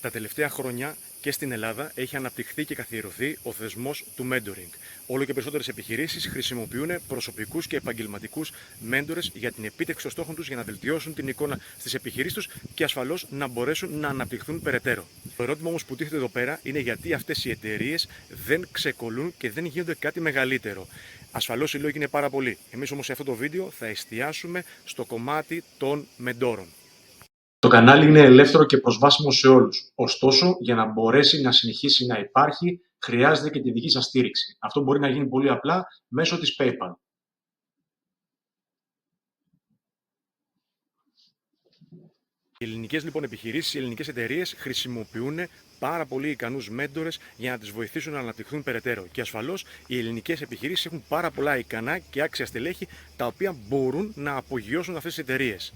Τα τελευταία χρόνια και στην Ελλάδα έχει αναπτυχθεί και καθιερωθεί ο θεσμός του mentoring. Όλο και περισσότερες επιχειρήσεις χρησιμοποιούν προσωπικούς και επαγγελματικούς μέντορες για την επίτευξη των στόχων τους, για να βελτιώσουν την εικόνα στις επιχειρήσεις τους και ασφαλώς να μπορέσουν να αναπτυχθούν περαιτέρω. Το ερώτημα όμως που τίθεται εδώ πέρα είναι γιατί αυτές οι εταιρείες δεν ξεκολλούν και δεν γίνονται κάτι μεγαλύτερο. Ασφαλώς οι λόγοι είναι πάρα πολλοί. Εμείς όμως σε αυτό το βίντεο θα εστιάσουμε στο κομμάτι των μεντόρων. Το κανάλι είναι ελεύθερο και προσβάσιμο σε όλους. Ωστόσο, για να μπορέσει να συνεχίσει να υπάρχει, χρειάζεται και τη δική σας στήριξη. Αυτό μπορεί να γίνει πολύ απλά μέσω της PayPal. Οι ελληνικές λοιπόν επιχειρήσεις, οι ελληνικές εταιρείες χρησιμοποιούν πάρα πολύ ικανούς μέντορες για να τις βοηθήσουν να αναπτυχθούν περαιτέρω. Και ασφαλώς οι ελληνικές επιχειρήσεις έχουν πάρα πολλά ικανά και άξια στελέχη τα οποία μπορούν να απογειώσουν αυτές τις εταιρείες.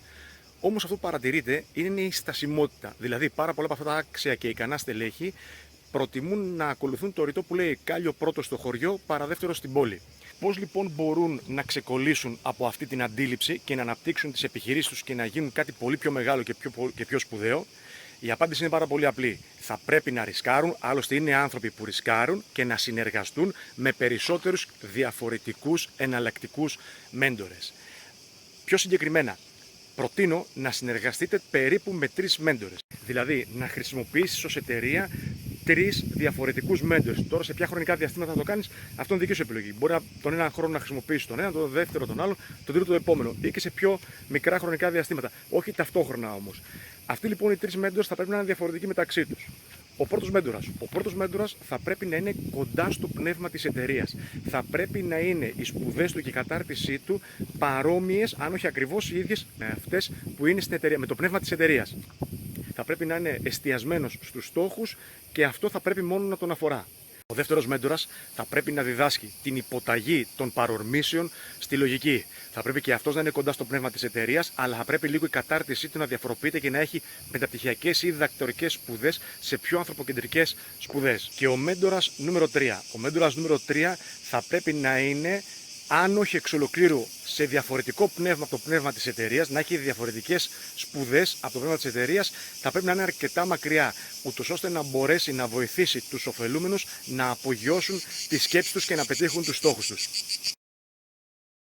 Όμως αυτό που παρατηρείται είναι η στασιμότητα. Δηλαδή, πάρα πολλά από αυτά τα άξια και ικανά στελέχη προτιμούν να ακολουθούν το ρητό που λέει «Κάλιο πρώτο στο χωριό, παρά δεύτερο στην πόλη». Πώς λοιπόν μπορούν να ξεκολλήσουν από αυτή την αντίληψη και να αναπτύξουν τις επιχειρήσεις τους και να γίνουν κάτι πολύ πιο μεγάλο και πιο σπουδαίο? Η απάντηση είναι πάρα πολύ απλή. Θα πρέπει να ρισκάρουν, άλλωστε είναι άνθρωποι που ρισκάρουν, και να συνεργαστούν με περισσότερους διαφορετικούς εναλλακτικούς μέντορες. Πιο συγκεκριμένα, προτείνω να συνεργαστείτε περίπου με 3 μέντορες. Δηλαδή, να χρησιμοποιήσεις ως εταιρεία 3 διαφορετικούς μέντορες. Τώρα, σε ποια χρονικά διαστήματα θα το κάνεις, αυτό είναι δική σου επιλογή. Μπορεί τον ένα χρόνο να χρησιμοποιήσεις τον ένα, τον δεύτερο τον άλλον, τον τρίτο το επόμενο, ή και σε πιο μικρά χρονικά διαστήματα. Όχι ταυτόχρονα όμως. Αυτοί λοιπόν οι 3 μέντορες θα πρέπει να είναι διαφορετικοί μεταξύ τους. Ο πρώτος μέντορας θα πρέπει να είναι κοντά στο πνεύμα της εταιρείας. Θα πρέπει να είναι οι σπουδές του και η κατάρτισή του παρόμοιες, αν όχι ακριβώς οι ίδιες με αυτές που είναι στην εταιρεία, με το πνεύμα της εταιρείας. Θα πρέπει να είναι εστιασμένος στους στόχους και αυτό θα πρέπει μόνο να τον αφορά. Ο δεύτερος μέντορας θα πρέπει να διδάσκει την υποταγή των παρορμήσεων στη λογική. Θα πρέπει και αυτός να είναι κοντά στο πνεύμα της εταιρείας, αλλά θα πρέπει λίγο η κατάρτισή του να διαφοροποιείται και να έχει μεταπτυχιακές ή διδακτορικές σπουδές σε πιο ανθρωποκεντρικές σπουδές. Και ο μέντορας νούμερο 3. Ο μέντορας νούμερο 3 θα πρέπει να είναι, αν όχι εξ ολοκλήρου, σε διαφορετικό πνεύμα από το πνεύμα της εταιρείας, να έχει διαφορετικές σπουδές από το πνεύμα της εταιρείας, θα πρέπει να είναι αρκετά μακριά, ούτως ώστε να μπορέσει να βοηθήσει τους ωφελούμενους να απογειώσουν τις σκέψεις τους και να πετύχουν τους στόχους τους.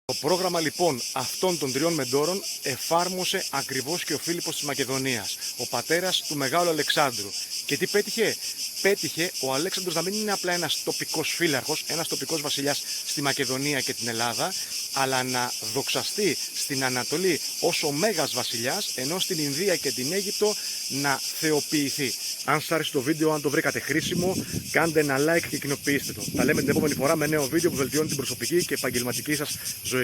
Το πρόγραμμα λοιπόν αυτών των 3 μεντόρων εφάρμοσε ακριβώς και ο Φίλιππος της Μακεδονίας, ο πατέρας του Μεγάλου Αλεξάνδρου. Και τι πέτυχε? Πέτυχε ο Αλέξανδρος να μην είναι απλά ένας τοπικός φύλαρχος, ένας τοπικός βασιλιάς στη Μακεδονία και την Ελλάδα, αλλά να δοξαστεί στην Ανατολή ως ο Μέγας Βασιλιάς, ενώ στην Ινδία και την Αίγυπτο να θεοποιηθεί. Αν σας άρεσε το βίντεο, αν το βρήκατε χρήσιμο, κάντε ένα like και κοινοποιήστε το. Τα λέμε την επόμενη φορά με νέο βίντεο που βελτιώνει την προσωπική και επαγγελματική σας ζωή.